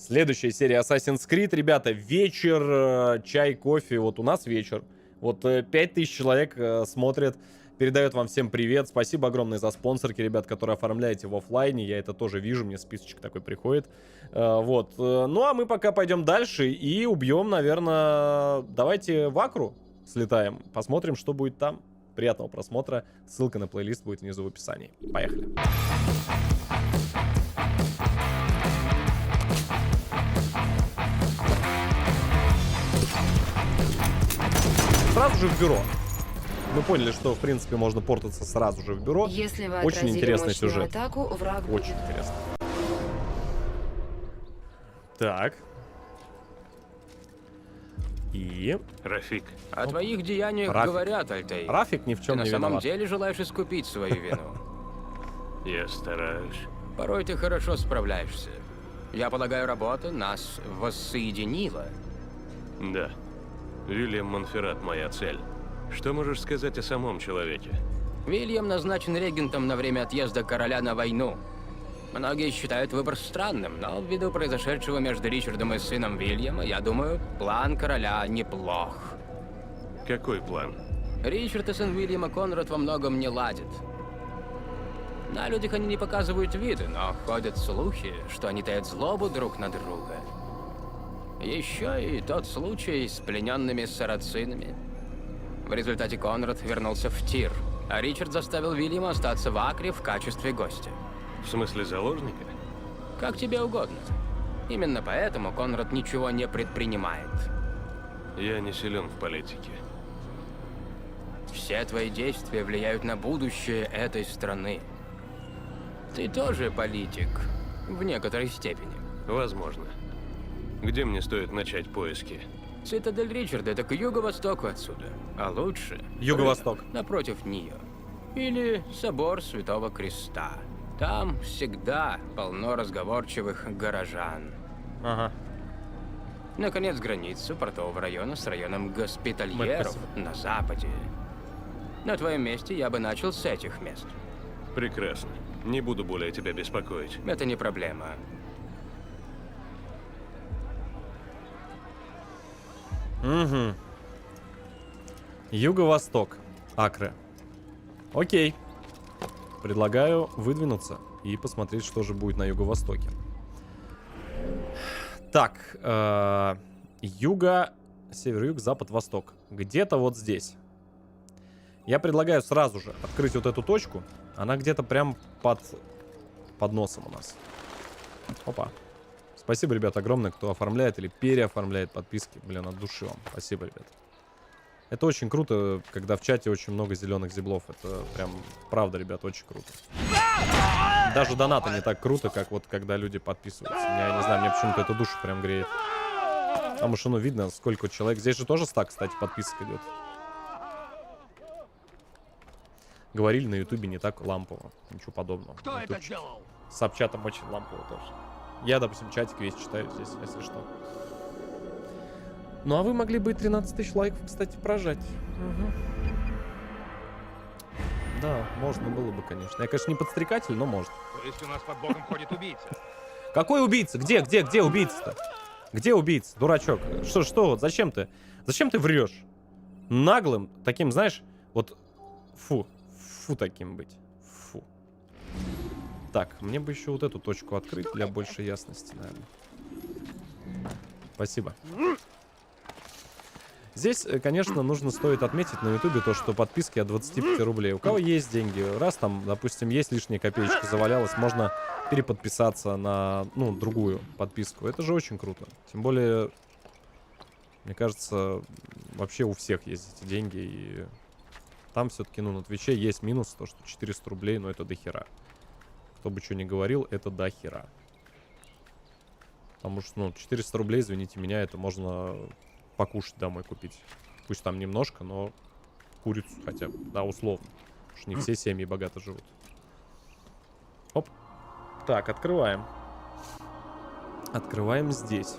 Следующая серия Assassin's Creed. Ребята, вечер, чай, кофе. Вот у нас вечер. Вот 5000 человек смотрят. Передает вам всем привет. Спасибо огромное за спонсорки, ребят, которые оформляете в оффлайне. Я это тоже вижу, мне списочек такой приходит. Вот. Ну, а мы пока пойдем дальше и убьем, наверное... Давайте в Акру слетаем. Посмотрим, что будет там. Приятного просмотра. Ссылка на плейлист будет внизу в описании. Поехали. Сразу же в бюро. Мы поняли, что, в принципе, можно портаться сразу же в бюро. Если вы Очень интересный сюжет. Атаку, враг Очень будет... интересно. Так. И... Рафик. О твоих деяниях Рафик. говорят, Альтей. Рафик ни в Ты чем на не самом виноват. деле желаешь искупить свою вину. Я стараюсь. Порой ты хорошо справляешься. Я полагаю, работа нас воссоединила. Да. Вильям Монферрат моя цель. Что можешь сказать о самом человеке? Вильям назначен регентом на время отъезда короля на войну. Многие считают выбор странным, но ввиду произошедшего между Ричардом и сыном Вильяма, я думаю, план короля неплох. Какой план? Ричард и сын Вильяма Конрад во многом не ладят. На людях они не показывают виды, но ходят слухи, что они таят злобу друг на друга. Еще и тот случай с плененными сарацинами. В результате Конрад вернулся в Тир, а Ричард заставил Вильяма остаться в Акре в качестве гостя. В смысле заложника? Как тебе угодно. Именно поэтому Конрад ничего не предпринимает. Я не силен в политике. Все твои действия влияют на будущее этой страны. Ты тоже политик, в некоторой степени. Возможно. Где мне стоит начать поиски? Цитадель Ричарда — это к юго-востоку отсюда, а лучше... Юго-восток. Напротив нее. Или собор Святого Креста. Там всегда полно разговорчивых горожан. Ага. Наконец, границу портового района с районом госпитальеров на западе. На твоем месте я бы начал с этих мест. Прекрасно. Не буду более тебя беспокоить. Это не проблема. Угу. Юго-восток. Акре. Окей. Предлагаю выдвинуться и посмотреть, что же будет на юго-востоке. Так. Юго, север-юг, запад-восток. Где-то вот здесь. Я предлагаю сразу же открыть вот эту точку. Она где-то прям под носом у нас. Опа. Спасибо, ребят, огромное, кто оформляет или переоформляет подписки. Блин, от души вам. Спасибо, ребят. Это очень круто, когда в чате очень много зеленых зиблов. Это прям, правда, ребят, очень круто. Даже донаты не так круто, как вот когда люди подписываются. Я не знаю, мне почему-то это душу прям греет. Потому что, ну, видно, сколько человек. Здесь же тоже стак, кстати, подписок идет. Говорили, на ютубе не так лампово. Ничего подобного. Кто это сделал? С апчатом очень лампово тоже. Я, допустим, чатик весь читаю здесь, если что. Ну, а вы могли бы и 13 тысяч лайков, кстати, прожать. Угу. Да, можно было бы, конечно. Я, конечно, не подстрекатель, но можно. То есть у нас под боком ходит убийца? Какой убийца? Где убийца-то? Где убийца, дурачок? Что вот, зачем ты врешь? Наглым, таким, знаешь, вот, фу таким быть. Фу. Так, мне бы еще вот эту точку открыть для большей ясности, наверное. Спасибо. Здесь, конечно, стоит отметить на ютубе то, что подписки от 25 рублей. У кого есть деньги, раз там, допустим, есть лишняя копеечка завалялась, можно переподписаться на, ну, другую подписку. Это же очень круто. Тем более, мне кажется, вообще у всех есть эти деньги. И там все-таки, ну, на Твиче есть минус, то, что 400 рублей, но это дохера. Кто бы что ни говорил, это дохера. Потому что, ну, 400 рублей, извините меня, это можно покушать домой купить. Пусть там немножко, но курицу хотя бы, да, условно. Потому что не все семьи богато живут. Оп. Так, открываем. Открываем здесь.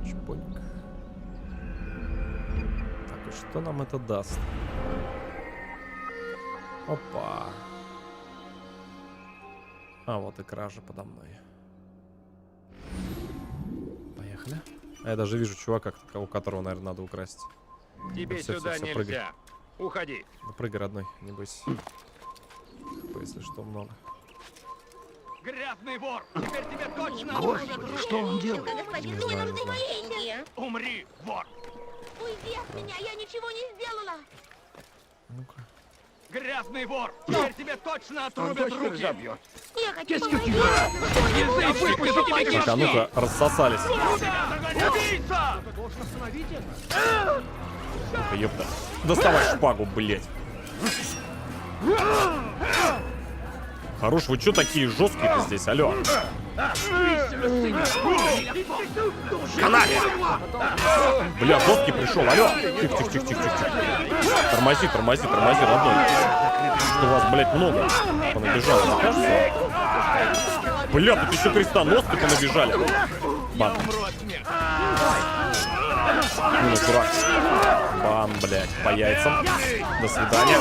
Чпоник. Так, и что нам это даст? Опа. А, вот и кража подо мной. А я даже вижу чувака, у которого, наверное, надо украсть. Тебе Всё, сюда всё, нельзя. прыгай. Уходи. Ну, прыгай, родной, не бойся. Если что, много. Грязный вор! Теперь тебе точно Господи, отрубят что он руки! делает? Не знаю, не знаю. Умри, вор! Уйди от меня, я ничего не сделала. Ну-ка. Грязный вор! Теперь тебе точно отрубят руки! забьет. Я хочу помочь. Выпусти тебе Так, а ну-ка, рассосались. Убийца! Ну-ка, ёпта. Доставай шпагу, блядь. Хорош, вы чё такие жесткие-то здесь, алло? Канале! Бля, жесткий пришел, алло! Тихо. Тормози, родной. Что вас, блядь, много понабежало, не кажется? Бля, тут еще крестоносцы понабежали. Бан. Ну, дурак. Бан, блядь, по яйцам. До свидания.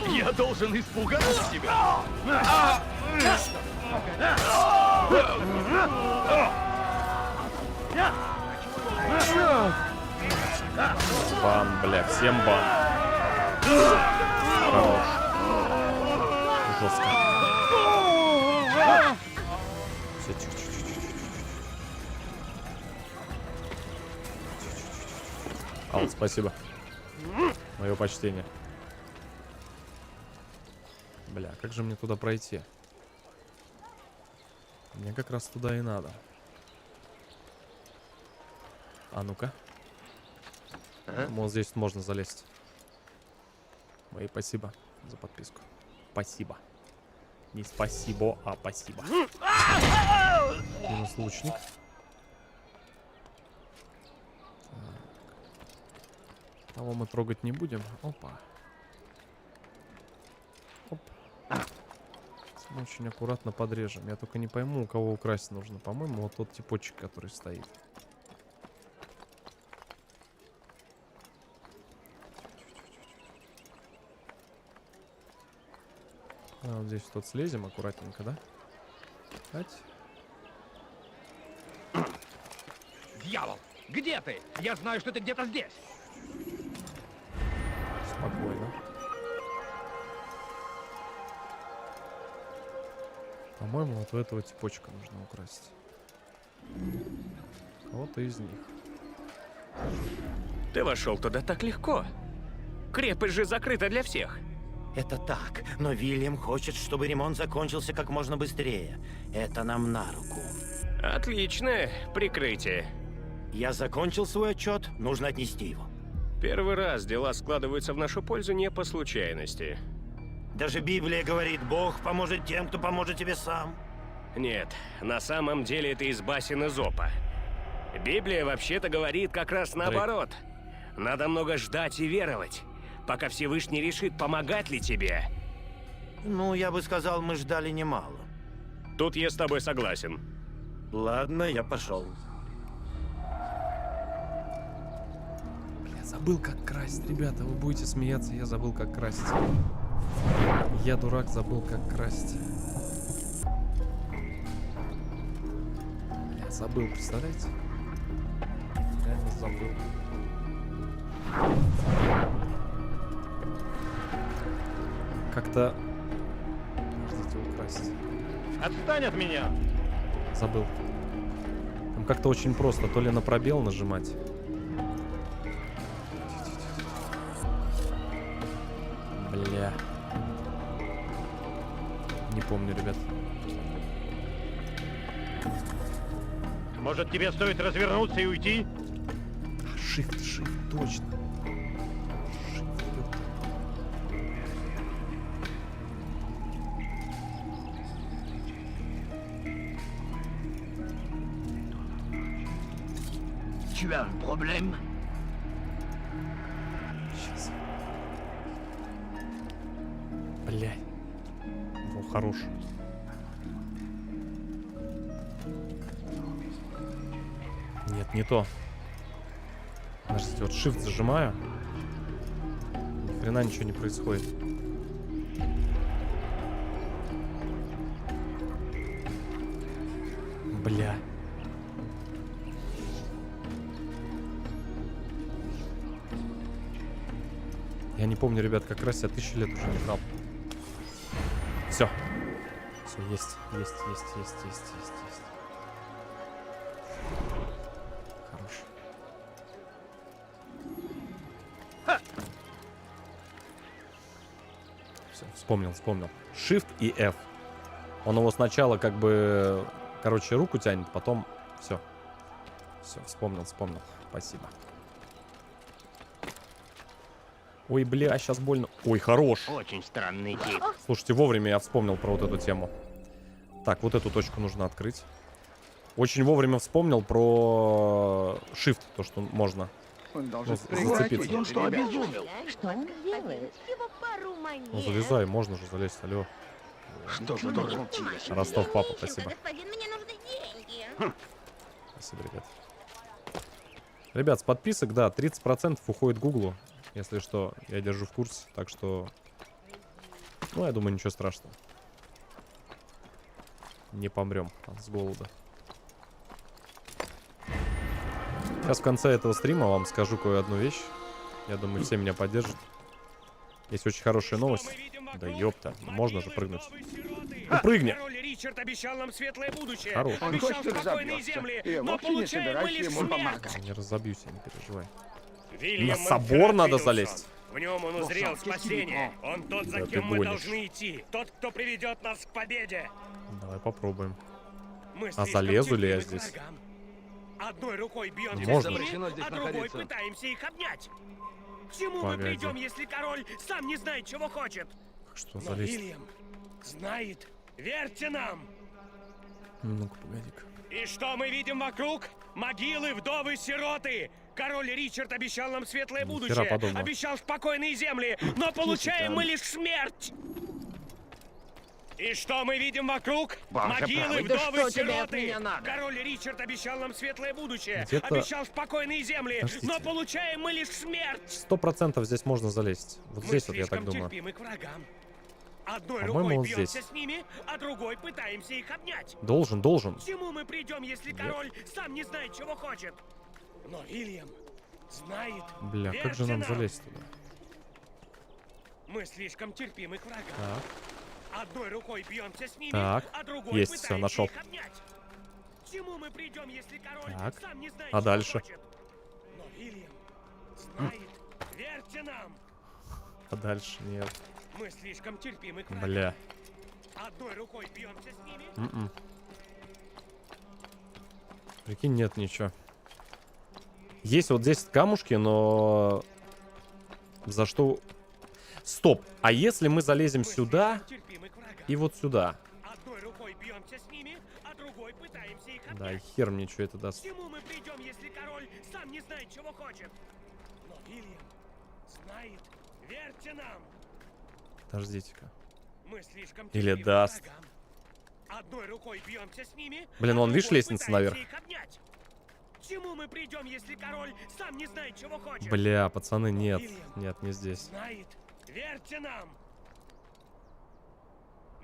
Я должен испугаться тебя! Бан, блядь, всем бан. Хорош. Жестко. Все, тихо. Ал, спасибо. Мое почтение. Бля, как же мне туда пройти? Мне как раз туда и надо. А ну-ка. Вот здесь можно залезть. Мои спасибо за подписку. Спасибо. Не спасибо, а спасибо. Минус лучник. Так. Того мы трогать не будем. Опа. Оп. Мы очень аккуратно подрежем. Я только не пойму, у кого украсть нужно. По-моему, вот тот типочек, который стоит. А, вот здесь вот слезем аккуратненько, да? Ать. Дьявол! Где ты? Я знаю, что ты где-то здесь! Спокойно. По-моему, вот у этого типочка нужно украсть. Кого-то из них. Ты вошел туда так легко. Крепость же закрыта для всех. Это так, но Вильям хочет, чтобы ремонт закончился как можно быстрее. Это нам на руку. Отличное прикрытие. Я закончил свой отчет, нужно отнести его. Первый раз дела складываются в нашу пользу не по случайности. Даже Библия говорит, Бог поможет тем, кто поможет тебе сам. Нет, на самом деле это из басен Эзопа. Библия вообще-то говорит как раз наоборот. Надо много ждать и веровать, пока Всевышний решит, помогать ли тебе. Ну, я бы сказал, мы ждали немало. Тут я с тобой согласен. Ладно, я пошел. Бля, забыл как красть. Ребята, вы будете смеяться, я забыл как красть. Я дурак, забыл как красть. Бля, забыл, представляете? Реально забыл. Как-то... Подождите, украсть. Отстань от меня! Забыл. Там как-то очень просто. То ли на пробел нажимать. Бля. Не помню, ребят. Может, тебе стоит развернуться и уйти? Shift, точно. Shift, ёпта. Tu as un problème? Сейчас. Блядь. О, хорош. Нет, не то. Подождите, вот Shift зажимаю. Ни хрена ничего не происходит. Бля. Я не помню, ребят, как раз я 1000 лет уже не брал. Все. Все, есть. Хорош. Все, вспомнил. Shift и F. Он его сначала как бы, короче, руку тянет, потом все. Все, вспомнил. Спасибо. Ой, бля, сейчас больно. Ой, хорош. Очень странный тип. Слушайте, вовремя я вспомнил про вот эту тему. Так, вот эту точку нужно открыть. Очень вовремя вспомнил про Shift, то, что можно зацепиться. Он что, обезумел? Что он делает? Всего пару монет. Ну, залезай, можно же залезть, алло. Что же должен Ростов, папа, спасибо. Господин, мне нужны деньги. Спасибо, ребят. Ребят, с подписок, да, 30% уходит Гуглу. Если что, я держу в курсе, так что... Ну, я думаю, ничего страшного. Не помрем с голода. Сейчас в конце этого стрима вам скажу кое-одну вещь. Я думаю, все меня поддержат. Есть очень хорошая новость. Да ёпта, можно же прыгнуть. Ну, прыгни! Король Ричард обещал нам светлое будущее. Хорош. Он Обещал хочет спокойные разобьется. земли, И но вовсе не получаем мы собираюсь лишь ему смерть. помогать. Не разобьюсь, я не переживай. Вильям На собор Монферрат надо Вильсон. залезть. В нем он узрел спасение. Он тот, за Да ты кем мы гонишь. должны идти. Тот, кто приведет нас к победе. Давай попробуем. Мы А слишком залезу ли я терпимы к здесь? врагам. Одной рукой бьемся Можно. с Запрещено ними, здесь а другой находиться. пытаемся их обнять. К чему мы Погоди. придем, если король сам не знает, чего хочет? Что, Но залезть? Вильям знает. Верьте нам. Ну-ка, погоди-ка. И что мы видим вокруг? Могилы, вдовы, сироты. Король Ричард обещал нам светлое Ни хера будущее. подобного. Обещал спокойные земли. Но получаем мы лишь смерть. И что мы видим вокруг? Боже Могилы, правый, да вдовы, что тебе от сироты. меня надо? Король Ричард обещал нам светлое будущее. Где-то- Обещал спокойные земли. Подождите. Но получаем мы лишь смерть. 100% здесь можно залезть. Вот Мы здесь вот, я так слишком думаю. терпимы к врагам. Одной По-моему, рукой вот бьемся здесь. с ними, а другой пытаемся их обнять. Должен. К чему мы придем, если король сам не знает, чего хочет? Но Вильям знает. Бля, как Верьте же нам нам. залезть туда? Мы слишком терпимы к врагам. Так. Одной рукой бьемся с ними, Так, а другой есть, всё, пытаемся нашел. их обнять. К чему мы придем, если король Так, сам не знает, а чего дальше? хочет? Но Вильям знает. Верьте нам. А дальше нет. Мы слишком терпимы к врагам. Бля. Одной рукой бьемся с ними, М-м. Прикинь, нет ничего. Есть вот здесь камушки, но... За что... Стоп. А если мы залезем мы сюда слишком терпимы к врагам. и вот сюда? Одной рукой бьемся с ними, а другой пытаемся их Да, и обнять. хер мне что это К даст. чему мы придем, если король сам не знает, чего хочет? Но Вильям знает. Верьте нам. Подождите-ка. Мы слишком Или терпимы к даст. врагам. Одной рукой бьемся с ними, Блин, а вон, видишь, другой лестница пытаемся наверх? их обнять. К чему мы придем, если король сам не знает, чего хочет? Бля, пацаны, нет. Вильям Нет, не здесь. знает. Верьте нам.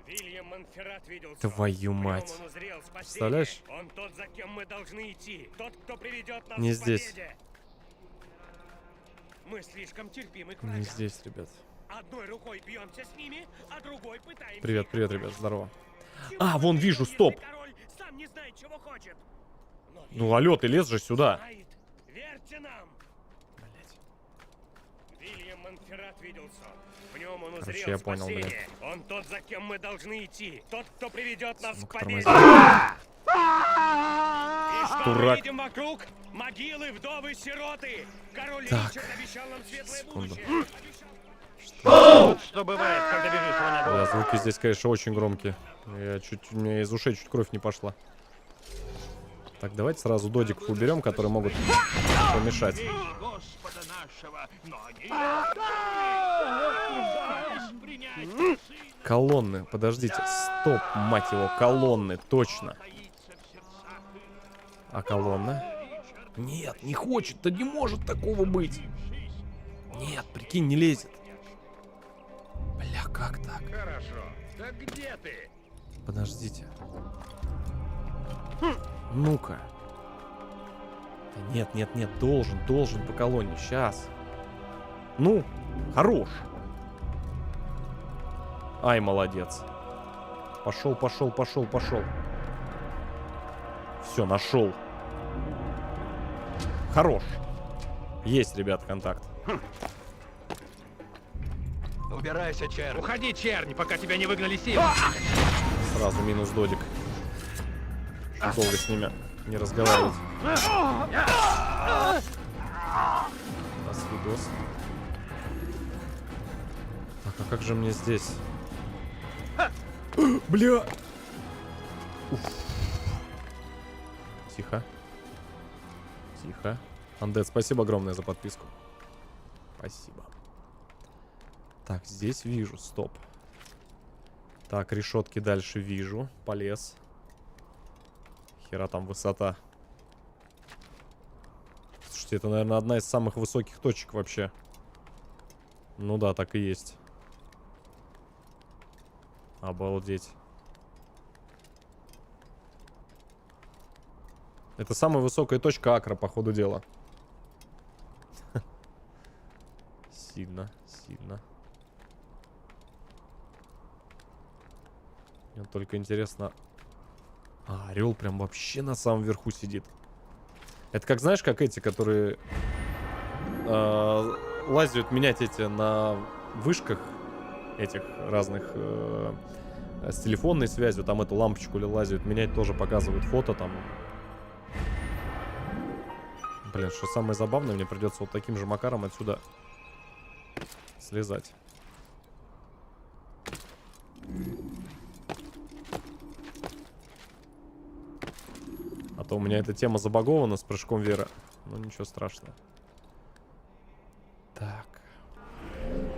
Вильям Монферрат видел Твою сон. В нем мать. он узрел спасение. Представляешь? Он тот, за кем мы должны идти. Тот, кто приведет нас Не к здесь. победе. Мы слишком терпимы к Не врагам. здесь, ребят. Одной рукой бьемся с ними, а другой пытаемся. Привет, их привет, обнять. ребят, здорово. К чему А, мы вон придем, вижу, если стоп. король сам не знает, чего хочет? Но Ну, алло, ты лез же сюда. знает. Верьте нам. Вильям Монферрат видел сон. В нем он Короче, узрел я понял, блин. спасение. Он тот, за кем мы должны идти. Тот, кто приведет нас к Ну-ка, победе. тормози. И что Дурак. мы видим вокруг? Могилы, вдовы, сироты. Король Так. Ричард обещал нам светлое Секунду. будущее. Что бывает, когда бежишь в анекдот? Бля, звуки здесь, конечно, очень громкие. У меня из ушей чуть кровь не пошла. Так, давайте сразу додиков уберем, которые могут помешать. Господа нашего, но они... Колонны, подождите. Стоп, мать его, колонны, точно. А колонна? Нет, не хочет, да не может такого быть. Нет, прикинь, не лезет. Бля, как так? Хорошо. Так где ты? Подождите. Ну-ка. Да нет, должен по колонне. Сейчас. Ну, Хорош. Ай, молодец. Пошел, пошел, пошел, пошел. Все, нашел. Хорош. Есть, ребят, контакт. Убирайся, чернь. Уходи, чернь, пока тебя не выгнали силы. Сразу минус додик. Долго с ними не разговаривать. Видос. Так, а как же мне здесь? Бля! Уф. Тихо. Тихо. Андет, спасибо огромное за подписку. Спасибо. Так, здесь вижу, стоп. Так, решетки дальше вижу. Полез. Хера там высота. Слушайте, это, наверное, одна из самых высоких точек вообще. Ну да, так и есть. Обалдеть. Это самая высокая точка Акра, по ходу дела. Сильно, сильно. Мне только интересно... А, орел прям вообще на самом верху сидит. Это как, знаешь, как эти, которые лазят менять эти на вышках этих разных с телефонной связью. Там эту лампочку лазят менять, тоже показывают фото там. Блин, что самое забавное, мне придется вот таким же макаром отсюда слезать. А то у меня эта тема забагована с прыжком Веры. Ну ничего страшного. Так.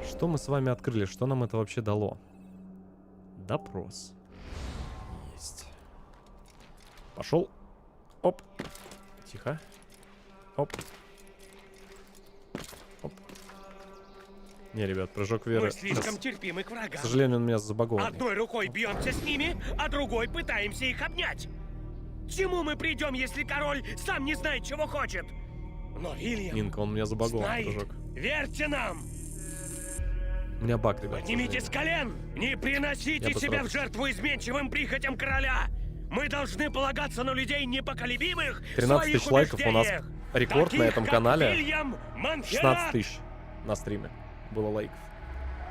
Что мы с вами открыли? Что нам это вообще дало? Допрос. Есть. Пошел. Оп. Тихо. Оп. Оп. Не, ребят, прыжок Веры. Мы слишком терпимы к врагам. К сожалению, он у меня забагован. Одной рукой бьемся с ними, а другой пытаемся их обнять. К чему мы придем, если король сам не знает, чего хочет? Но Вильям Нинка, он у меня забагован, знает. прыжок. Верьте нам! У меня баг, ребят. Поднимитесь с колен! Не приносите Я себя в постараюсь. жертву изменчивым прихотям короля! Мы должны полагаться на людей непоколебимых в 13 своих тысяч лайков у нас убеждениях, рекорд на таких, этом как канале. Вильям Монферрат. 16 тысяч на стриме было лайков.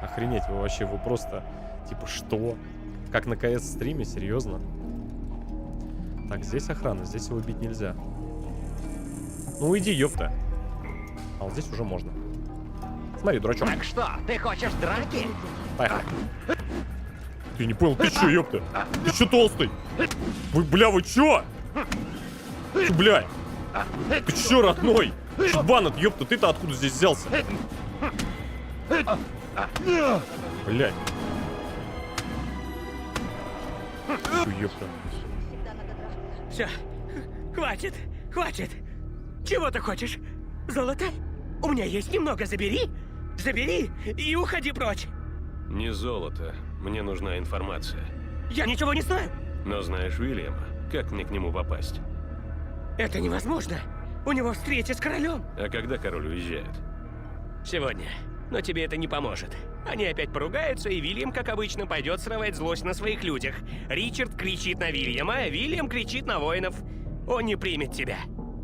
Охренеть вы вообще, вы просто... Типа, что? Как на КС стриме? Серьезно? Так, здесь охрана, здесь его бить нельзя. Ну уйди, ёпта. А вот здесь уже можно. Смотри, дурачок. Так что, ты хочешь драки? Поехали. Ты не понял, ты чё, ёпта? Ты чё толстый? Вы, бля, вы чё? Чё, бля? Ты чё, родной? Чебанат, ёпта, ты-то откуда здесь взялся? Блядь. Чё, ёпта? Все, хватит, хватит. Чего ты хочешь? Золото? У меня есть немного, забери. Забери и уходи прочь. Не золото. Мне нужна информация. Я ничего не знаю. Но знаешь Уильяма? Как мне к нему попасть? Это невозможно. У него встреча с королем. А когда король уезжает? Сегодня. Но тебе это не поможет. Они опять поругаются, и Вильям, как обычно, пойдет срывать злость на своих людях. Ричард кричит на Вильяма, а Вильям кричит на воинов. Он не примет тебя.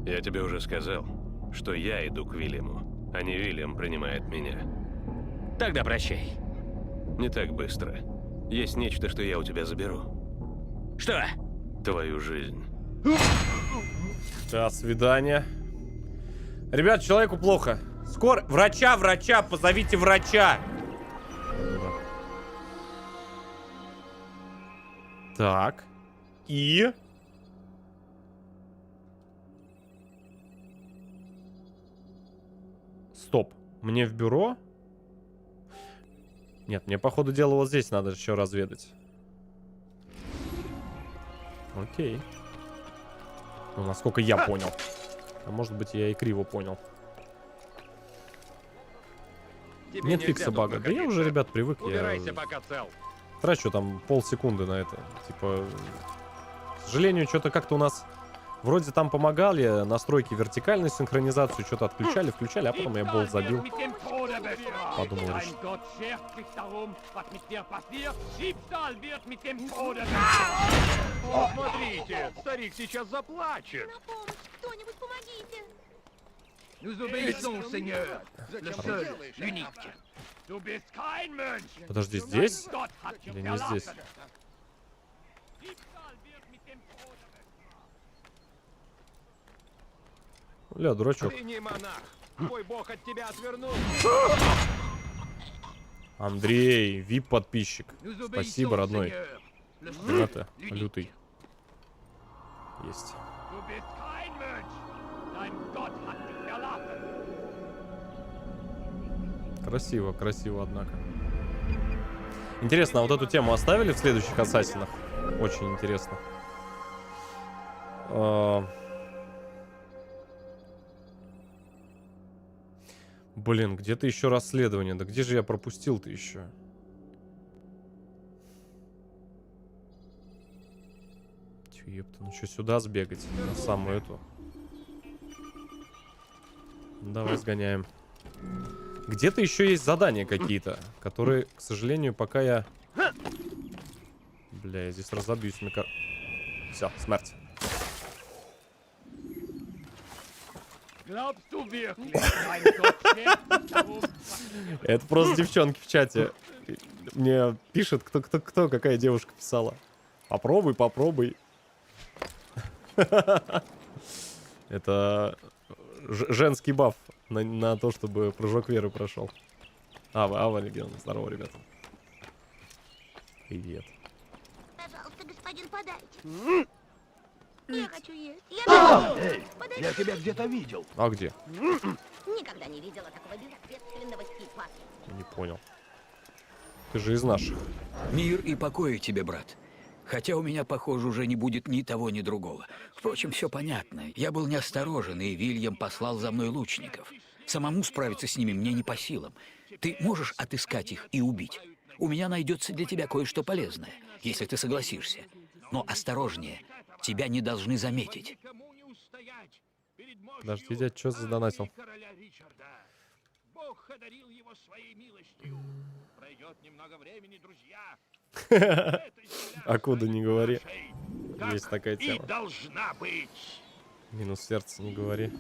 Я тебе уже сказал, что я иду к Вильяму, а не Вильям принимает меня. Тогда прощай. Не так быстро. Есть нечто, что я у тебя заберу. Что? Твою жизнь. До свидания. Ребят, человеку плохо. Скоро... Врача, позовите врача. Так. И... Стоп. Мне в бюро? Нет, мне, по ходу дела, вот здесь надо еще разведать. Окей. Ну, насколько я понял. А может быть, я и криво понял. Тебе Нет нельзя фикса тут бага. Да я находиться. уже, ребят, привык. Убирайся, Я пока цел. трачу там полсекунды на это. Типа, к сожалению, что-то как-то у нас Вроде там помогали, настройки вертикальной синхронизацию, что-то отключали, включали, а потом я болт забил. Подумал, Dein решил. Gott schert sich darum, was mit dir passiert. Diebstahl wird mit dem Tode. О, смотрите, старик сейчас заплачет. На помощь! Кто-нибудь помогите! Nous obéissons, Seigneur. Le seul, l'unique. Du bist kein Mönch. Подожди, здесь? Gott hat dich Или не здесь? verlassen. Diebstahl wird mit dem Tode. Ля, дурачок. Ты не монах. Твой бог от тебя отвернулся. Андрей, вип-подписчик. Nous obéissons, Спасибо, родной. Seigneur. Le seul, Ребята, l'unique. лютый. Есть. Du bist kein Mönch. Dein Gott hat dich verlassen. Красиво, красиво, однако. Интересно, а вот эту тему оставили в следующих ассасинах? Очень интересно. Блин, где-то еще расследование. Да где же я пропустил-то еще? Тьфу, ёпта, ну что, сюда сбегать? На самую эту. Давай сгоняем. Где-то еще есть задания какие-то, которые, к сожалению, пока я... Бля, я здесь разобьюсь на... Все, смерть. Glaubst du wirklich, mein Gott schert sich darum, was Это просто девчонки в чате. Мне пишет, кто, какая девушка писала. Попробуй, попробуй. Это женский баф на то, чтобы прыжок веры прошел. Ава, Легион. Здорово, ребята. Привет. Пожалуйста, господин, подайте. Я хочу есть. Я хочу есть. Подайте. Я тебя где-то видел. А где? Никогда не видела такого безответственного типа. Не понял. Ты же из наших. Мир и покой тебе, брат. Хотя у меня, похоже, уже не будет ни того, ни другого. Впрочем, все понятно. Я был неосторожен, и Вильям послал за мной лучников. Самому справиться с ними мне не по силам. Ты можешь отыскать их и убить? У меня найдется для тебя кое-что полезное, если ты согласишься. Но осторожнее, тебя не должны заметить. Никому не устоять перед мощью Подожди, дядь, что задонатил? короля Ричарда. Бог одарил его своей милостью. Пройдет немного времени, друзья. А куда не говори. Как Есть такая и тема. должна быть. Минус сердце, не говори.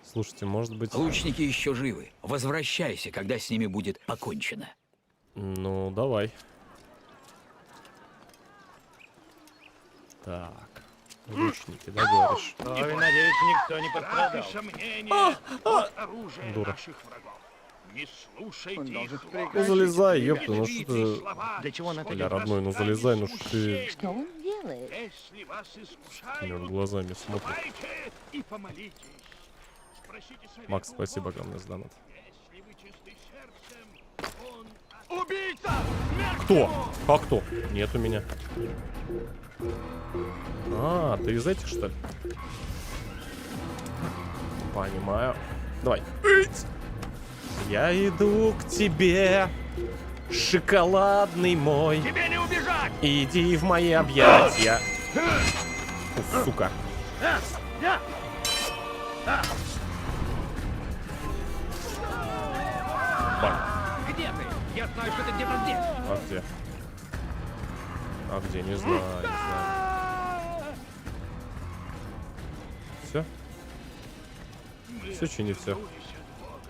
Слушайте, может быть... Лучники еще живы. Возвращайся, когда с ними будет покончено. Ну, давай. Так. Лучники, да, говоришь? Ой, надеюсь, никто не Страх пострадал. и сомнения от оружия Дура. наших врагов. Не слушайте их слов. Ну, залезай, ёпта, ну что Ядовитые ты... слова, Для чего она исходят Бля, родной, ну устами залезай, ну что ты... смущения. Что он делает? Если вас У него искушают, глазами смотрит. ступайте и помолитесь. Спросите совета Макс, у спасибо Бога. огромное за донат. Если вы чисты сердцем, он... Убийца! Смерть Кто? ему! А кто? Нет у меня. А, ты из этих, что ли? Понимаю. Давай. Я иду к тебе, шоколадный мой. Тебе не убежать! Иди в мои объятия. Ух, сука. Бань. Где ты? Я знаю, что ты где-то здесь. А где? А где? Не знаю, не знаю. Все? Все, че не все? Отвернулись от Бога.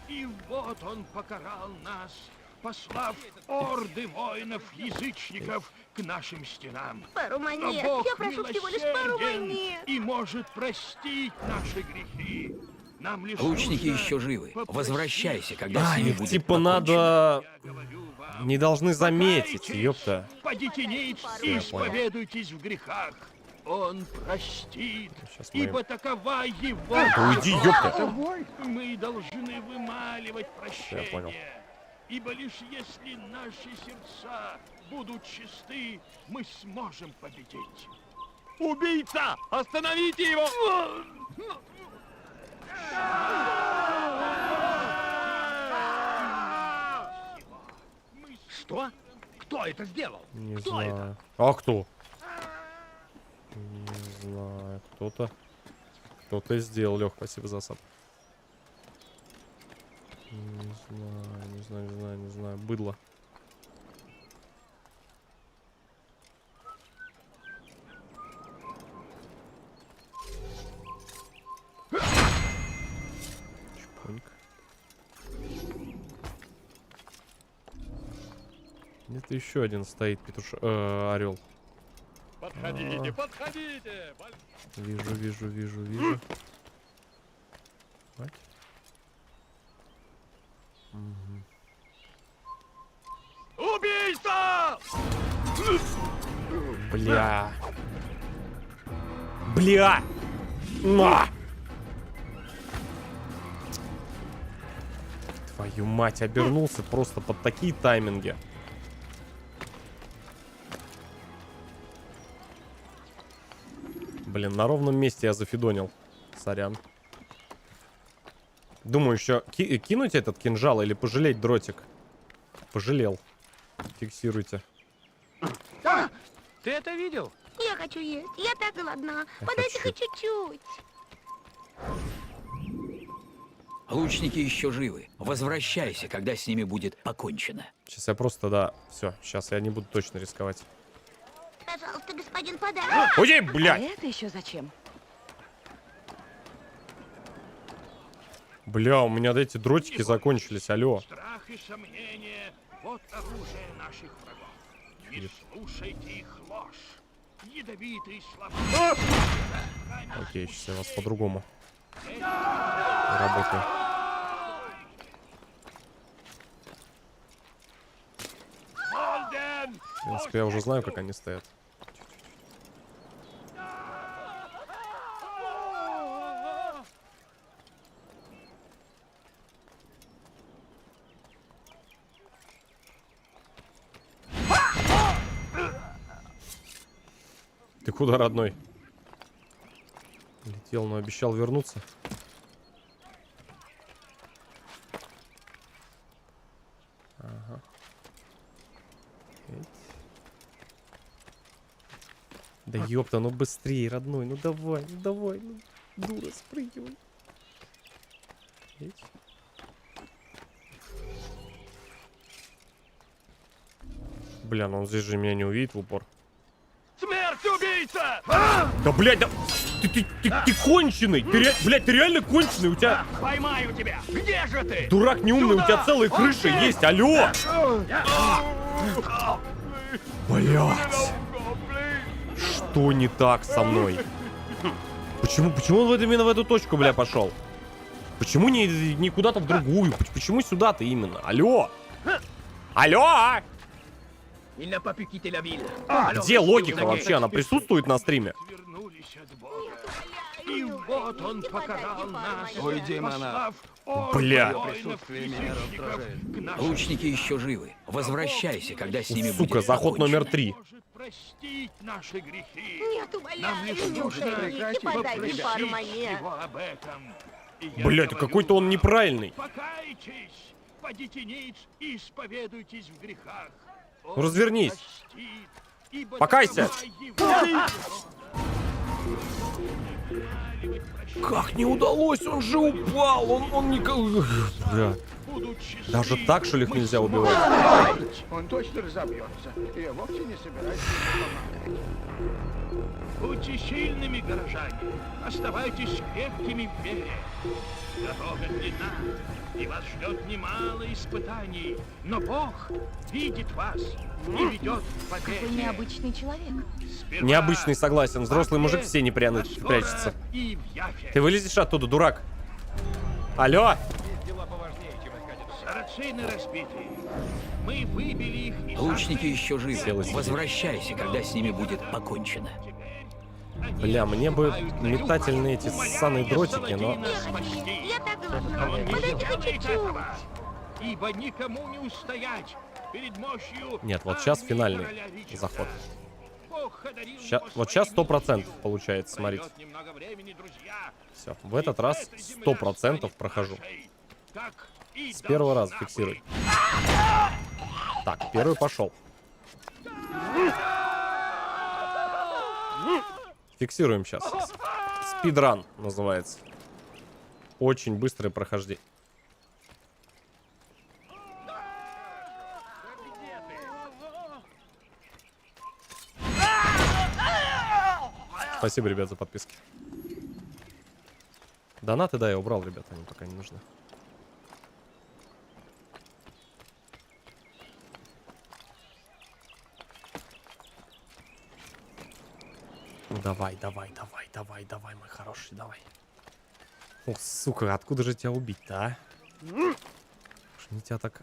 И вот он покарал нас, послав орды воинов-язычников к нашим стенам. Пару Но монет. Бог Я прошу всего лишь пару милосерден монет. и может простить наши грехи. Нам лишь Лучники нужно еще живы. попросить. Возвращайся, когда с А, ними их будет типа покончено. надо... Я говорю вам, Не должны заметить, покайтесь, ёпта. Падите ниц Я и понял. исповедуйтесь в грехах. Он простит, Сейчас мы... ибо такова его Да уйди, ёпта. Мы должны вымаливать Я понял. прощение. Ибо лишь если наши сердца будут чисты, мы сможем победить. Убийца! Остановите его! Что? Кто это сделал? Не Кто знаю. это? А кто? Не знаю. Кто-то сделал, Лех, спасибо за сап. Не знаю. Быдло. Чпоньк. Где-то еще один стоит орел. Подходите, подходите! Вижу. Мать. Убийца! Бля! На! Твою мать, обернулся просто под такие тайминги. Блин, на ровном месте я зафидонил. Сорян. Думаю, еще кинуть этот кинжал или пожалеть дротик. Пожалел. Фиксируйте. Ты это видел? Я хочу есть. Я так голодна. Я Подайте хочу. хоть чуть-чуть. Лучники еще живы. Возвращайся, когда с ними будет покончено. Сейчас я просто, да, все. Сейчас я не буду точно рисковать. Пожалуйста, господин, подай. Ой, А блядь! это еще зачем? Бля, у меня эти дротики закончились, алло. Страх и сомнение — вот оружие наших врагов. Не слушайте их ложь. Ядовитые слова. Окей, сейчас я вас по-другому работаю. Молден! В принципе, я уже знаю, как они стоят. Ты куда, родной? Летел, но обещал вернуться. Ага. Да ёпта, ну быстрее, родной, ну давай, ну дура, спрыгивай. Эть. Бля, ну он здесь же меня не увидит в упор. Смерть, убийца! Да, блядь, да... Ты конченый! Блядь, ты реально конченый! У тебя... Поймаю тебя! Где же ты? Дурак неумный, у тебя целая крыша есть, алло! Блядь! Что не так со мной? Почему он именно в эту точку, бля, пошел? Почему не куда-то в другую? Почему сюда-то именно? Алло! Алло! Где логика вообще? Она присутствует на стриме? Вернулись от Бога. И вот он покарал нас, Уйди, монах. послав Бля. воинов и язычников к нашим Лучники еще живы. Возвращайся, когда с ними Сука, будет заход покончено. номер 3. может простить наши грехи. Нет, Нам умоляю, лишь не нужно ушибите, подайте пару монет. его об этом. И я Блядь, говорю какой-то он вам, неправильный. покайтесь, падите ниц и исповедуйтесь в грехах. Он Ну, развернись. простит, ибо Покайся. такова его. Как не удалось? Он же упал. Он не... Бля. Будут чисты, Даже так, что ли, их мы нельзя сможем убивать? жить. Он точно разобьется. Я вовсе не собираюсь ему помогать. Будьте сильными, горожане. Оставайтесь крепкими в вере. Дорога длинна, и вас ждет немало испытаний. Но Бог видит вас и ведет к победе. Какой необычный человек. Сперва Необычный, согласен. Взрослый в мужик Апре, все не а скоро прячется. и в Яфе. Ты вылезешь оттуда, дурак? Алло? Сарацины разбиты. Мы выбили их из Лучники Англии. еще живы. Села себе. Возвращайся, когда с ними будет покончено. Бля, мне бы метательные эти ссаные дротики, но... Я хочу есть. Я так голодна. Он не Подайте хоть сделает чуть-чуть. этого, ибо никому не устоять перед мощью Нет, вот сейчас армии финальный короля Ричарда. заход. Бог одарил Ща- его вот сейчас своими 100% милостью. получается, смотрите. Пройдет немного времени, друзья, Все, в этот и раз эта земля 100% станет прохожу. нашей, как и С первого раза должна фиксируй. быть. Так, первый пошел. Фиксируем сейчас. Спидран называется. Очень быстрое прохождение. Спасибо, ребят, за подписки. Донаты, да, я убрал, ребят, они пока не нужны. Ну давай, мой хороший, давай. О, сука, откуда же тебя убить-то, а? Уж не тебя так...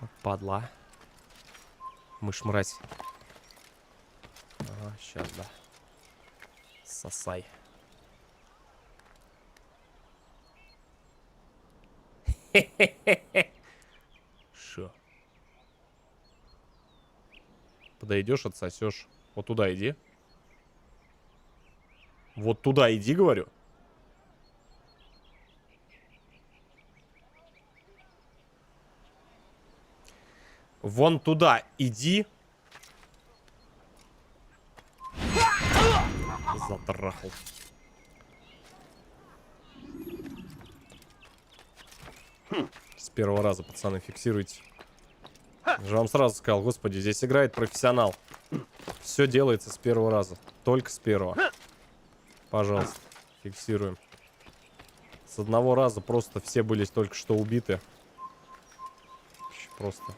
Вот падла. Мышь-мразь. Ага, сейчас, да. Сосай. Шо? Подойдешь, отсосешь. Вот туда иди. Вот туда иди, говорю. Вон туда иди. Затрахал. С первого раза, пацаны, фиксируйте. Я же вам сразу сказал, господи, здесь играет профессионал. Все делается с первого раза. Только с первого. Пожалуйста, фиксируем. С одного раза просто все были только что убиты. Просто.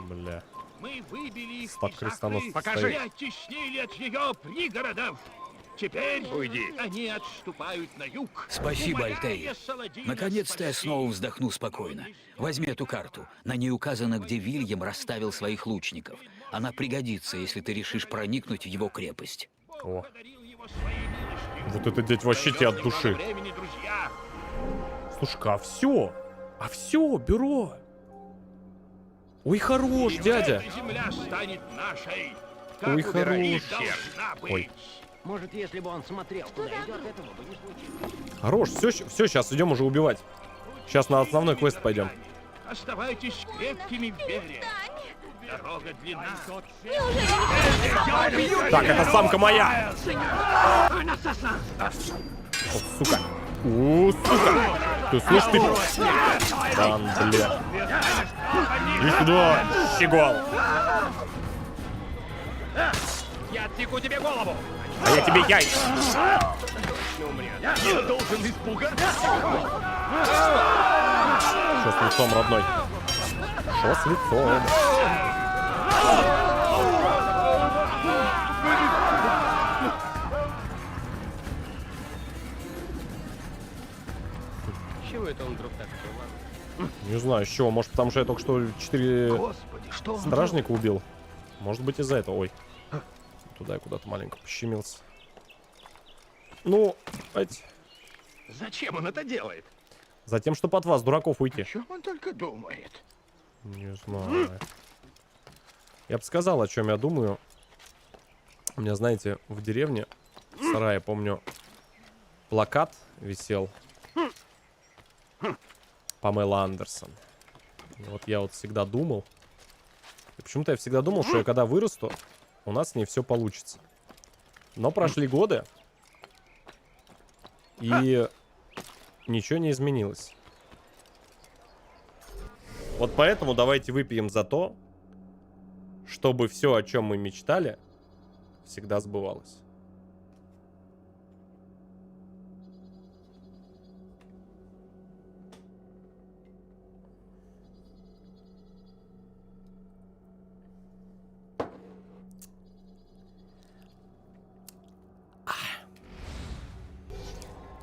Бля. Мы выбили их Стак из крестоносцев Акры стоит. и оттеснили от ее пригородов. Теперь они отступают на юг. Спасибо, умоляя Альтаир. Саладина Наконец-то я спасти. снова вздохну спокойно. Возьми эту карту. На ней указано, где Вильям расставил своих лучников. Она пригодится, если ты решишь проникнуть в его крепость. О, Подарил его своей милостью. вот это, дядь, вообще тебе от души. Времени, друзья. Слушай-ка, а все, бюро. Ой, хорош, дядя. Эта земля станет нашей. Ой, Как хорош. и должна быть. Ой. Может, если бы он смотрел, куда идет, этого бы не случилось. Хорош, все, сейчас идем уже убивать. Сейчас на основной квест пойдем. Оставайтесь крепкими в вере. Дорога длинна. Так, это самка моя. О, сука. О, сука. Ты слышишь, ты? Дан, бля. Иди сюда, щегол. Я отсеку тебе голову! А я тебе яйца. Я должен испугаться! Что с лицом, родной? Что с лицом? Чего это он вдруг так было? Не знаю, с чего. Может, потому что я только что 4 Господи, что он стражника убил. Может быть, из-за этого. Ой. Туда я куда-то маленько пощемился. Ну, эти... Зачем он это делает? Затем, чтобы от вас, дураков, О уйти. чем он только думает? Не знаю. Я бы сказал, о чем я думаю. У меня, знаете, в деревне, в сарае, помню, плакат висел. Памела Андерсон. И вот я вот всегда думал. И почему-то я всегда думал, что я когда вырасту, у нас с ней все получится. Но прошли годы. И ничего не изменилось. Вот поэтому давайте выпьем за то, чтобы все, о чем мы мечтали, всегда сбывалось.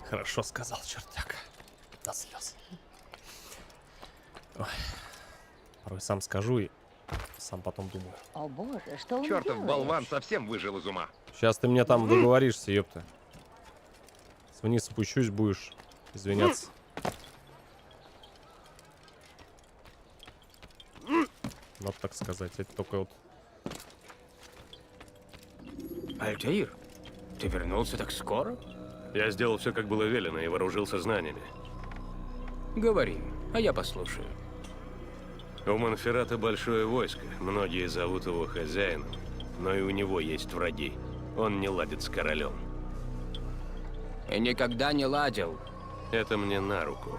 Хорошо сказал, чертяк. До слез. Ой. Порой сам скажу и сам потом думаю. О боже, что он Чертов делает? болван совсем выжил из ума. Сейчас ты мне там договоришься, ёпта. Вниз спущусь, будешь извиняться. Надо так сказать. Это только вот... Альтаир, ты вернулся так скоро? Я сделал все, как было велено, и вооружился знаниями. Говори, а я послушаю. У Монферрата большое войско, многие зовут его хозяином, но и у него есть враги. Он не ладит с королем. И никогда не ладил. Это мне на руку.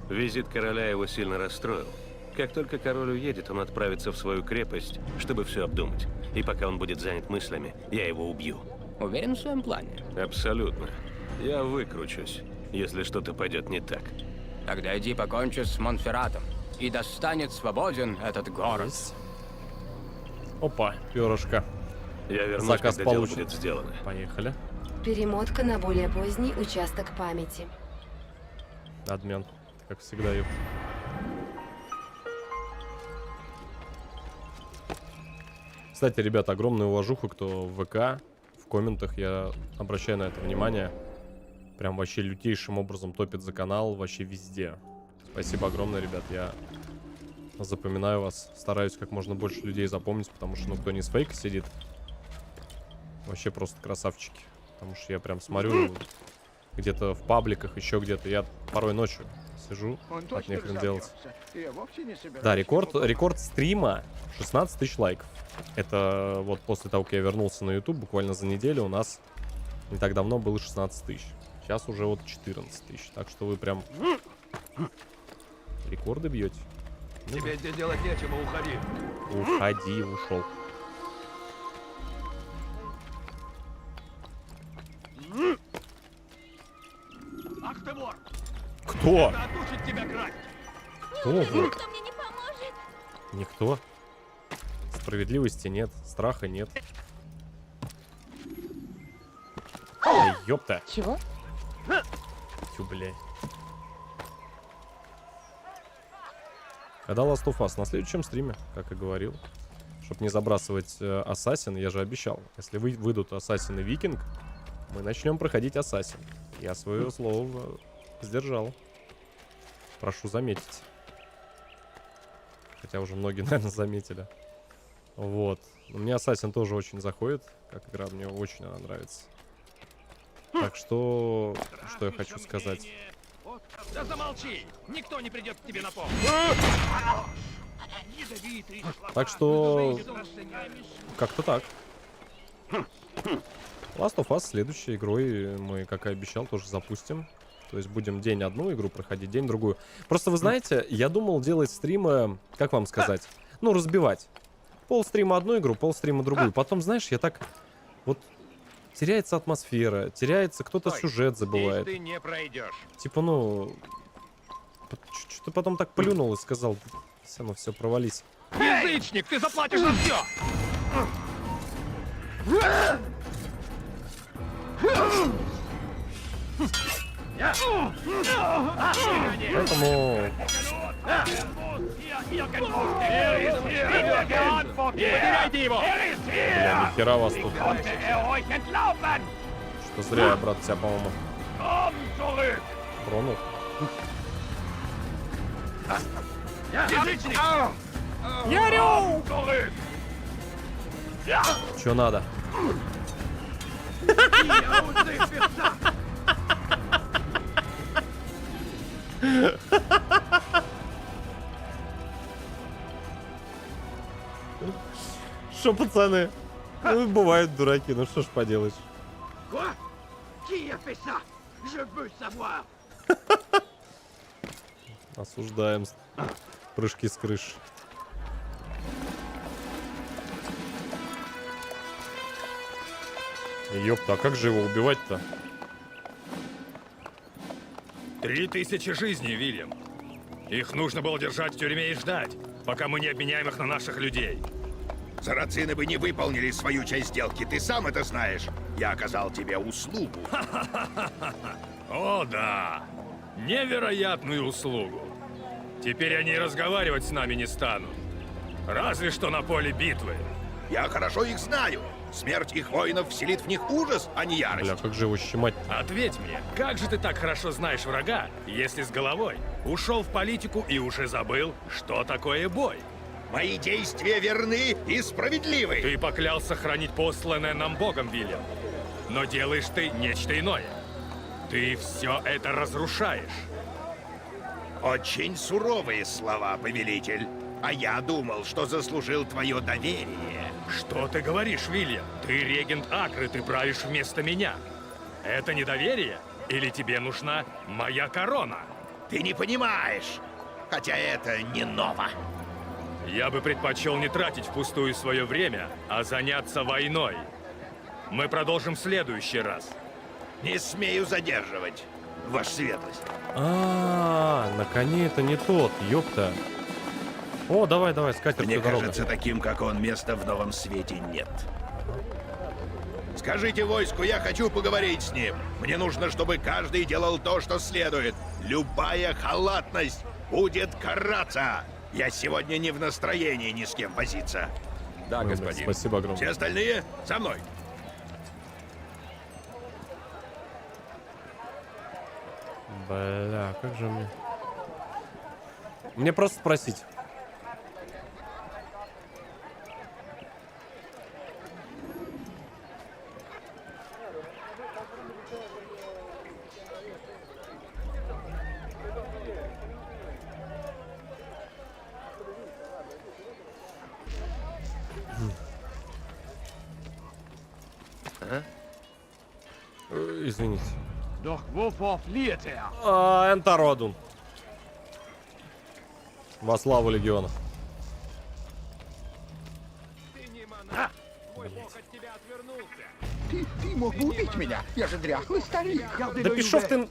Визит короля его сильно расстроил. Как только король уедет, он отправится в свою крепость, чтобы все обдумать. И пока он будет занят мыслями, я его убью. Уверен в своем плане? Абсолютно. Я выкручусь, если что-то пойдет не так. Тогда иди покончи с Монферратом. И да станет свободен этот город. Есть. Опа, перышко. Я вернусь, Заказ когда дело получен. будет сделано. Поехали. Перемотка на более поздний участок памяти. Адмен, как всегда. Ёп. Кстати, ребята, огромную уважуху, кто в ВК, в комментах, я обращаю на это внимание. Прям вообще лютейшим образом топит за канал, вообще везде. Спасибо огромное, ребят, я запоминаю вас, стараюсь как можно больше людей запомнить, потому что, ну, кто не с фейка сидит, вообще просто красавчики. Потому что я прям смотрю где-то в пабликах, еще где-то, я порой ночью сижу, Он так точно нехрен делать. разобьется. Я вовсе не собираюсь Да, ему рекорд стрима 16 тысяч лайков. Это вот после того, как я вернулся на YouTube, буквально за неделю у нас не так давно было 16 тысяч. Сейчас уже вот 14 тысяч. Так что вы прям рекорды бьете. Тебе здесь делать нечего, уходи. Уходи, ушел. Ах ты вор! Кто? Отучит тебя крать! Кто вы? Никто мне не поможет. Никто. Справедливости нет, страха нет. Эй, ёпта. Чего? Тю, блядь. Когда Last of Us? На следующем стриме, как и говорил. Чтоб не забрасывать Ассасин, я же обещал. Если выйдут Ассасин и Викинг, мы начнем проходить Ассасин. Я свое слово сдержал. Прошу заметить. Хотя уже многие, наверное, заметили. Вот. Но мне Ассасин тоже очень заходит. Как игра, мне очень она нравится. Так что я хочу сказать. Да замолчи! Никто не придет к тебе на помощь! Так что как-то так. Last of Us следующей игрой мы, как и обещал, тоже запустим. То есть будем день одну игру проходить, день другую. Просто вы знаете, я думал делать стримы, как вам сказать, ну, разбивать. Пол стрима одну игру, пол стрима другую. Потом, знаешь, я так вот теряется атмосфера, теряется кто-то сюжет забывает. Ты не пройдешь. Типа, ну, что-то потом так плюнул и сказал, все, ну все, провались. Язычник, ты заплатишь за все! Поэтому Потеряйте его! бля, нихера вас тут. Что зря я, брат, тебя, по-моему, тронул. Язычник! Чё надо? Шо, пацаны? Ну, бывают дураки, ну что ж поделаешь. Quoi? Qui a fait ça? Je veux savoir. Осуждаем прыжки с крыш. Ёпта, а как же его убивать-то? 3000 жизней, Вильям. Их нужно было держать в тюрьме и ждать, пока мы не обменяем их на наших людей. Сарацины бы не выполнили свою часть сделки, ты сам это знаешь. Я оказал тебе услугу. О, да. Невероятную услугу. Теперь они и разговаривать с нами не станут. Разве что на поле битвы. Я хорошо их знаю. Смерть их воинов вселит в них ужас, а не ярость. Бля, как же его щемать-то? Ответь мне, как же ты так хорошо знаешь врага, если с головой ушел в политику и уже забыл, что такое бой? Мои действия верны и справедливы. Ты поклялся хранить посланное нам Богом, Вильям. Но делаешь ты нечто иное. Ты все это разрушаешь. Очень суровые слова, повелитель. А я думал, что заслужил твое доверие. Что ты говоришь, Вильям? Ты регент Акры, ты правишь вместо меня. Это недоверие? Или тебе нужна моя корона? Ты не понимаешь, хотя это не ново. Я бы предпочел не тратить впустую свое время, а заняться войной. Мы продолжим в следующий раз. Не смею задерживать, ваша светлость. На коне это не тот, ёпта. О, давай, скатерть Мне дорога. кажется, таким, как он, места в новом свете нет. Скажите войску, я хочу поговорить с ним. Мне нужно, чтобы каждый делал то, что следует. Любая халатность будет караться. Я сегодня не в настроении ни с кем возиться. Да, Ой, господин. Спасибо огромное. Все остальные со мной. Бля, как же мне... Мне просто спросить. Извините. Doch wovor flieht er? Энтародун. Во славу легиона. Ты мог бы убить меня. Я же дряхлый старик. Да пішов ты...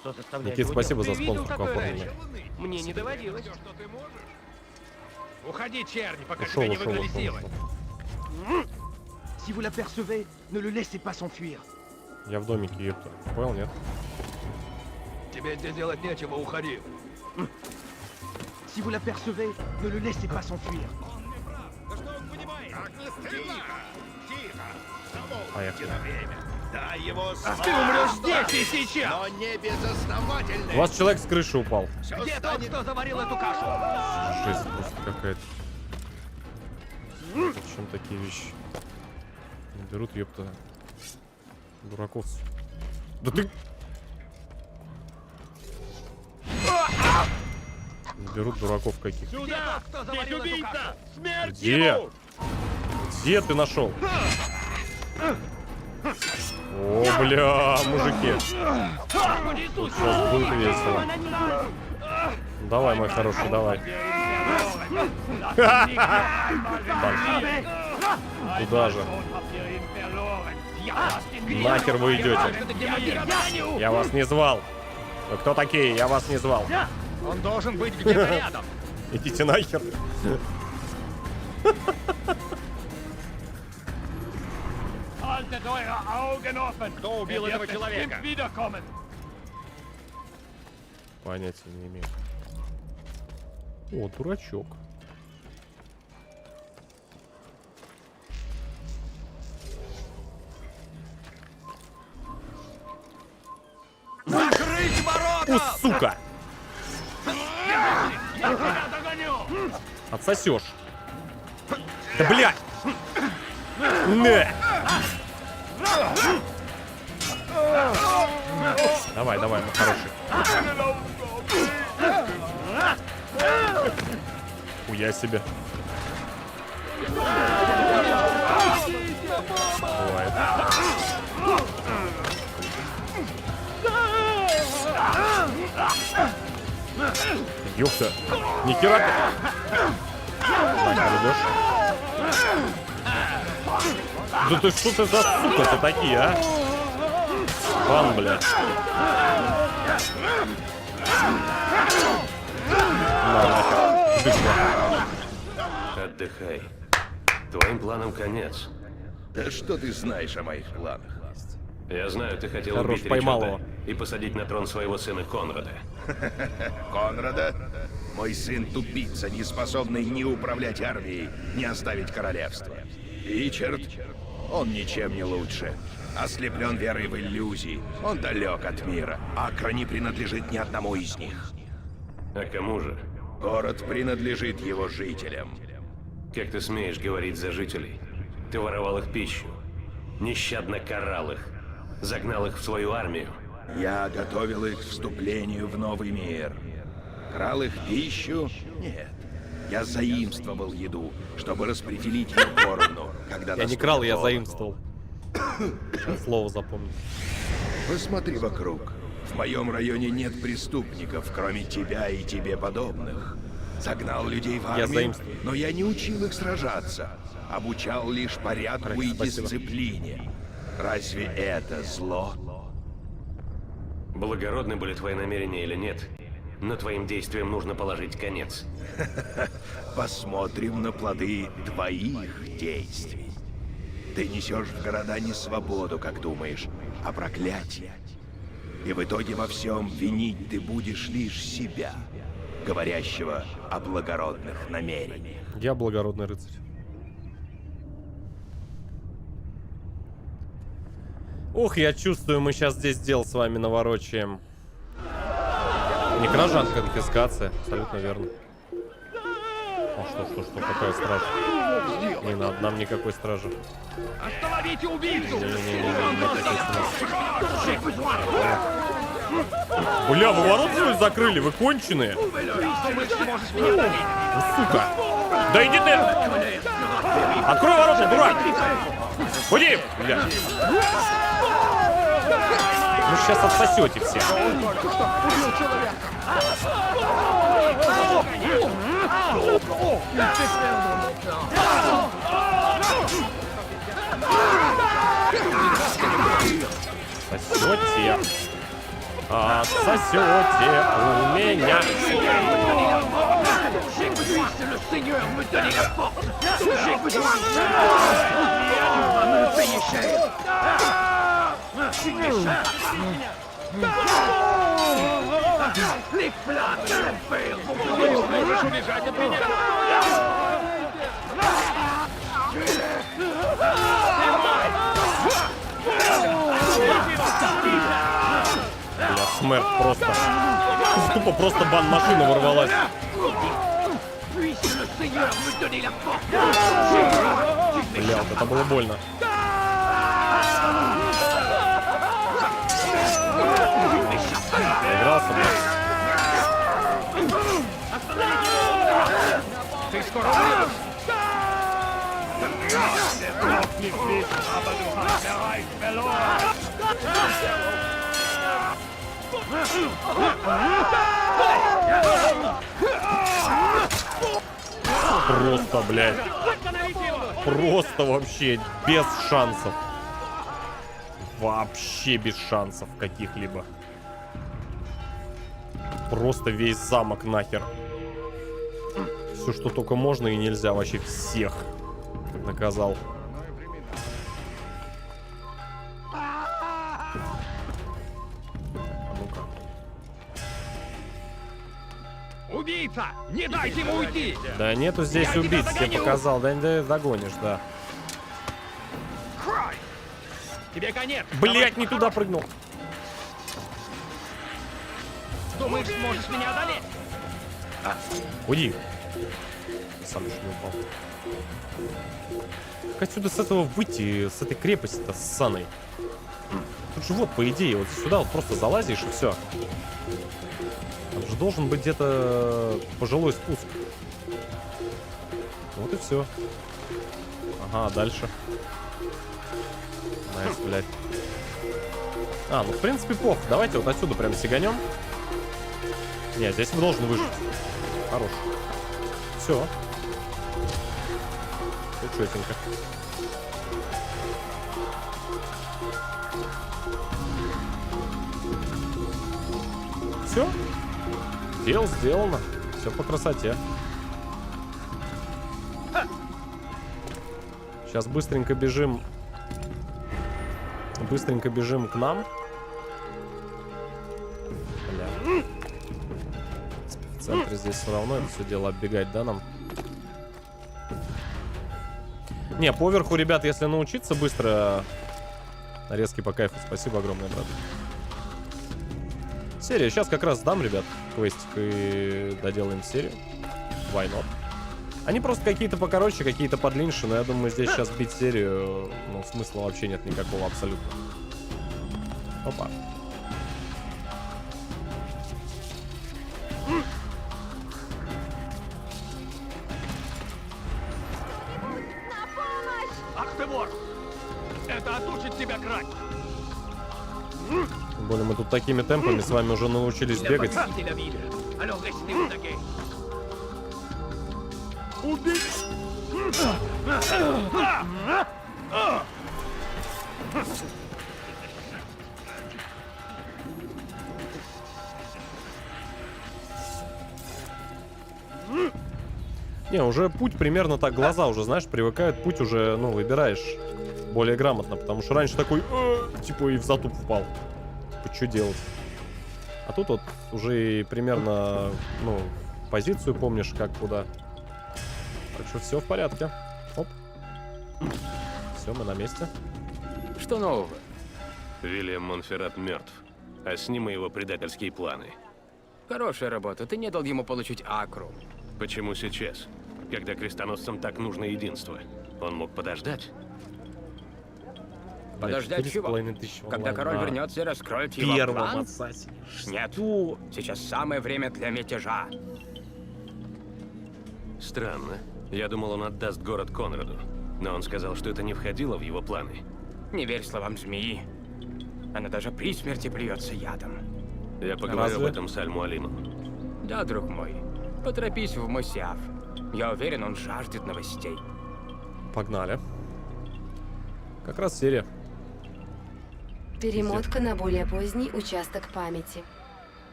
Что заставляет Никит, его спасибо за делать? спонсорку оформления. Мне не доводилось. Уходи, черни, пока Ушел, тебя не ушел, выгнали ушел, силой. ушел. Si vous l'apercevez, ne le laissez pas s'enfuir. Я в домике, ёпта. Понял, нет? Тебе здесь делать нечего, уходи. Si vous l'apercevez, ne le laissez pas s'enfuir. Поехали. Дай его Ты умрешь здесь и сейчас! но не безосновательно. У вас человек с крыши упал. Где тот, кто заварил эту кашу? Жесть просто какая-то. Зачем такие вещи? Берут, ёпта. Дураков. Да ты... Берут дураков каких. Сюда! Кто заварил эту кашу? Смерть Где? Где ты нашел? О, бля, мужики. Тут сейчас будет весело. Давай, мой хороший, давай. Туда же. Нахер вы идете? Я вас не звал. Вы кто такие? Я вас не звал. Он должен быть где-то рядом. Идите нахер. Кто убил этого человека? Понятия не имею. О, дурачок. Закрыть ворота! У, сука! Отсосешь. Да блядь! Не! Давай, давай, мой хороший. Хуя себе. Бывает. Ёпта. Ни хера ты. Так, идешь. Да ты что ты за сука-то такие, а? Пан, блядь. На, нахер. Дыхла. Отдыхай. Твоим планам конец. Да что ты знаешь о моих планах? Я знаю, ты хотел Хорош, убить поймал Ричарда его. и посадить на трон своего сына Конрада. Конрада? Мой сын тупица, не способный ни управлять армией, ни оставить королевство. Ричард? Он ничем не лучше. Ослеплен верой в иллюзии. Он далек от мира. Акра не принадлежит ни одному из них. А кому же? Город принадлежит его жителям. Как ты смеешь говорить за жителей? Ты воровал их пищу, нещадно карал их, загнал их в свою армию. Я готовил их к вступлению в новый мир. Крал их пищу? Нет. Я заимствовал еду, чтобы распределить ее поровну, когда Я не наступит крал, я голод. заимствовал. Слово запомни. Посмотри вокруг. В моем районе нет преступников, кроме тебя и тебе подобных. Загнал людей в Я армию, заимствую. но я не учил их сражаться. Обучал лишь порядку и Спасибо. дисциплине. Разве это зло? Благородны были твои намерения или нет, но твоим действиям нужно положить конец. Посмотрим на плоды твоих действий. Ты несешь в города не свободу, как думаешь, а проклятие. И в итоге во всем винить ты будешь лишь себя, говорящего о благородных намерениях. Я благородный рыцарь. Ух, я чувствую, мы сейчас здесь дел с вами наворочаем. Не кража, а конфискация. Абсолютно верно. О, что, какая стража? Не надо нам никакой стражи. Остановите убийцу! Бля, вы ворот что ли закрыли? Вы конченые? Ну, сука! Да иди ты! Открой ворота, дурак! Уйди! Бля. Вы сейчас отсосете все. Сосете. Отсосете у меня. Можешь убежать от меня! Бля, смерть просто. Тупо просто бан-машина ворвалась. Бля, вот это было больно. Игрался, бля. Ты скоро умрешь! Просто, блядь. Просто вообще без шансов. Вообще без шансов каких-либо. Просто весь замок нахер. Все, что только можно и нельзя. Вообще всех наказал. А ну-ка. Убийца! Не дайте ему уйти! Да нету здесь Я убийц, тебя тебе догоню! показал. Да, да догонишь, да. Тебе конец! Блять, не туда прыгнул. Думаешь, сможешь меня одолеть? Уйди. Сам еще не упал. Как отсюда с этого выйти, с этой крепости-то ссаной? Тут же вот, по идее, вот сюда вот просто залазишь и все. Там же должен быть где-то пожилой спуск. Вот и все. Ага, дальше. Найс, блядь. А, ну в принципе плохо. Давайте вот отсюда прям сиганем. Не, здесь мы должны выжить. Хорош. Все. Все четенько. Все. Дело сделано. Все по красоте. Сейчас быстренько бежим. Быстренько бежим к нам. Бля. В центре здесь все равно это все дело оббегать, да, нам? Не, поверху, ребят, если научиться быстро... Нарезки по кайфу. Спасибо огромное, брат. Серия. Сейчас как раз сдам, ребят, квестик и доделаем серию. Why not? Они просто какие-то покороче, какие-то подлиннее, но я думаю, здесь сейчас бить серию, ну, смысла вообще нет никакого абсолютно. Опа. вор! Это отучит тебя крать! Тем более мы тут такими темпами с вами уже научились бегать. Не, уже путь примерно так, глаза уже, знаешь, привыкают, путь уже, ну, выбираешь более грамотно, потому что раньше такой, типа, и в затуп впал. Типа, что делать? А тут вот уже и примерно, ну, позицию помнишь, как, куда. Так что все в порядке. Оп. Все, мы на месте. Что нового? Вильям Монферрат мертв, а с ним и его предательские планы. Хорошая работа. Ты не дал ему получить Акру. Почему сейчас, когда крестоносцам так нужно единство? Он мог подождать? Подождать чего? 4500 Когда онлайн король на вернется и раскроет его первом план? ассасине. Нет. Сейчас самое время для мятежа. Странно. Я думал, он отдаст город Конраду. Но он сказал, что это не входило в его планы. Не верь словам змеи. Она даже при смерти плюется ядом. Я поговорю об Разве? этом с Аль-Муалимом. Да, друг мой. Поторопись в Мосиаф. Я уверен, он жаждет новостей. Погнали. Как раз серия. Перемотка на более поздний участок памяти.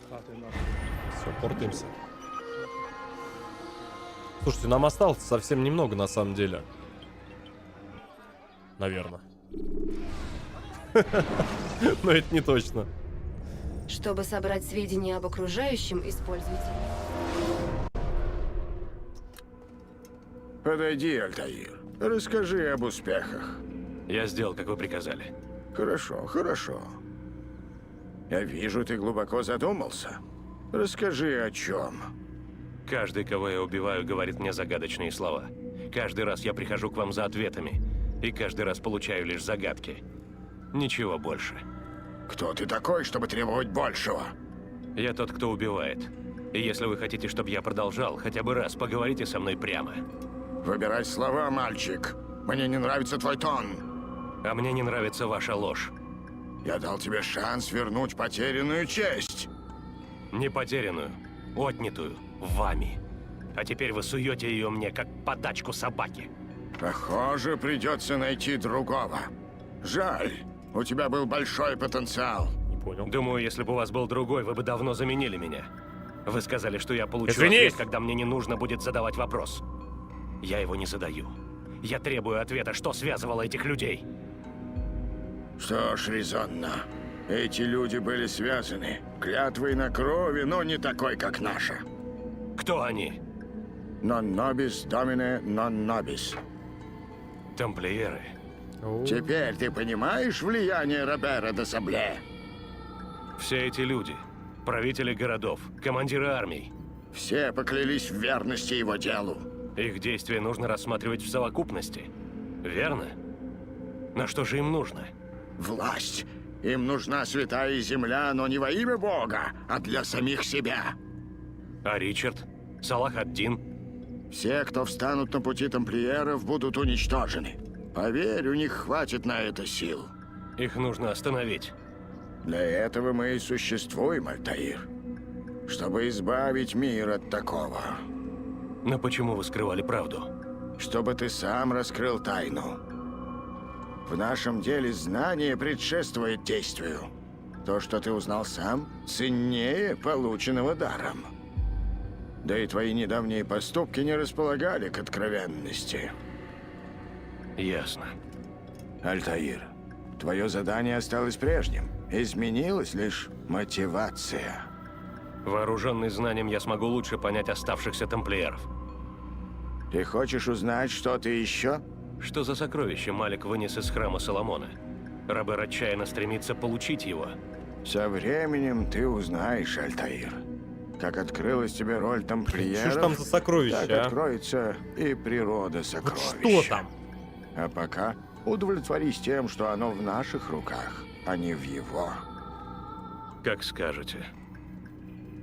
Все, портимся. Слушайте, нам осталось совсем немного, на самом деле. Наверное. Но это не точно. Чтобы собрать сведения об окружающем, используйте. Подойди, Альтаир. Расскажи об успехах. Я сделал, как вы приказали. Хорошо, хорошо. Я вижу, ты глубоко задумался. Расскажи о чем. Каждый, кого я убиваю, говорит мне загадочные слова. Каждый раз я прихожу к вам за ответами. И каждый раз получаю лишь загадки. Ничего больше. Кто ты такой, чтобы требовать большего? Я тот, кто убивает. И если вы хотите, чтобы я продолжал, хотя бы раз поговорите со мной прямо. Выбирай слова, мальчик. Мне не нравится твой тон. А мне не нравится ваша ложь. Я дал тебе шанс вернуть потерянную честь. Не потерянную, отнятую вами. А теперь вы суете ее мне, как подачку собаки. Похоже, придется найти другого. Жаль, у тебя был большой потенциал. Не понял. Думаю, если бы у вас был другой, вы бы давно заменили меня. Вы сказали, что я получу Извинись! ответ, когда мне не нужно будет задавать вопрос. Я его не задаю. Я требую ответа, что связывало этих людей. Что ж, резонно. Эти люди были связаны. Клятвой на крови, но не такой, как наша. Кто они? Non nobis domine non nobis. Тамплиеры. Теперь ты понимаешь влияние Робера де Сабле? Все эти люди. Правители городов, командиры армий. Все поклялись в верности его делу. Их действия нужно рассматривать в совокупности. Верно? На что же им нужно? Власть. Им нужна святая земля, но не во имя Бога, а для самих себя. А Ричард? Салах ад-Дин? Все, кто встанут на пути тамплиеров, будут уничтожены. Поверь, у них хватит на это сил. Их нужно остановить. Для этого мы и существуем, Альтаир. Чтобы избавить мир от такого. Но почему вы скрывали правду? Чтобы ты сам раскрыл тайну. В нашем деле знание предшествует действию. То, что ты узнал сам, ценнее полученного даром. Да и твои недавние поступки не располагали к откровенности. Ясно. Альтаир, твое задание осталось прежним. Изменилась лишь мотивация. Вооруженный знанием, я смогу лучше понять оставшихся тамплиеров. Ты хочешь узнать что-то еще? Что за сокровище Малик вынес из храма Соломона? Робер отчаянно стремится получить его. Со временем ты узнаешь, Альтаир. Как открылась тебе роль тамплиеров, Что ж там за сокровище, так а? откроется и природа Вот сокровища. что там? А пока удовлетворись тем, что оно в наших руках, а не в его. Как скажете.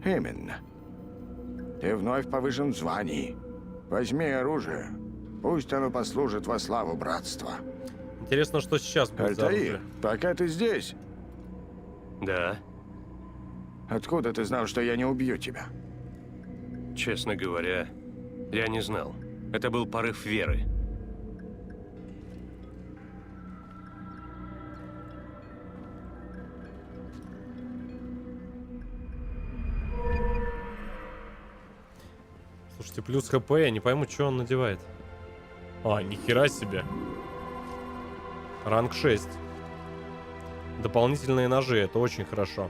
Именно. Ты вновь повышен в звании. Возьми оружие Пусть оно послужит во славу братства. Интересно, что сейчас будет за Альтаир, оружие. пока ты здесь, Да, откуда ты знал, что я не убью тебя? честно говоря, я не знал. Это был порыв веры. Слушайте, плюс ХП, я не пойму, что он надевает. А, нихера себе. Ранг 6. Дополнительные ножи, это очень хорошо.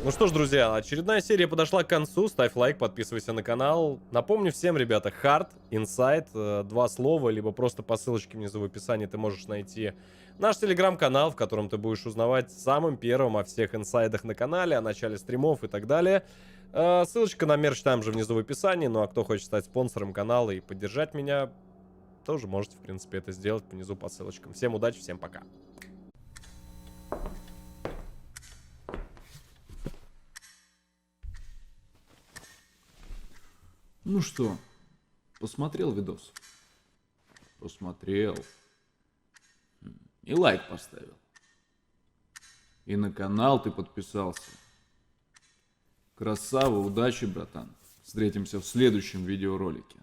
Ну что ж, друзья, очередная серия подошла к концу. Ставь лайк, подписывайся на канал. Напомню всем, ребята, Hard, Inside, 2 слова, либо просто по ссылочке внизу в описании ты можешь найти наш телеграм-канал, в котором ты будешь узнавать самым первым о всех инсайдах на канале, о начале стримов и так далее. Ссылочка на мерч там же внизу в описании. Ну а кто хочет стать спонсором канала и поддержать меня, тоже можете, в принципе, это сделать внизу по ссылочкам. Всем удачи, всем пока. Ну что, посмотрел видос? Посмотрел. И лайк поставил. И на канал ты подписался. Красава, удачи, братан. Встретимся в следующем видеоролике.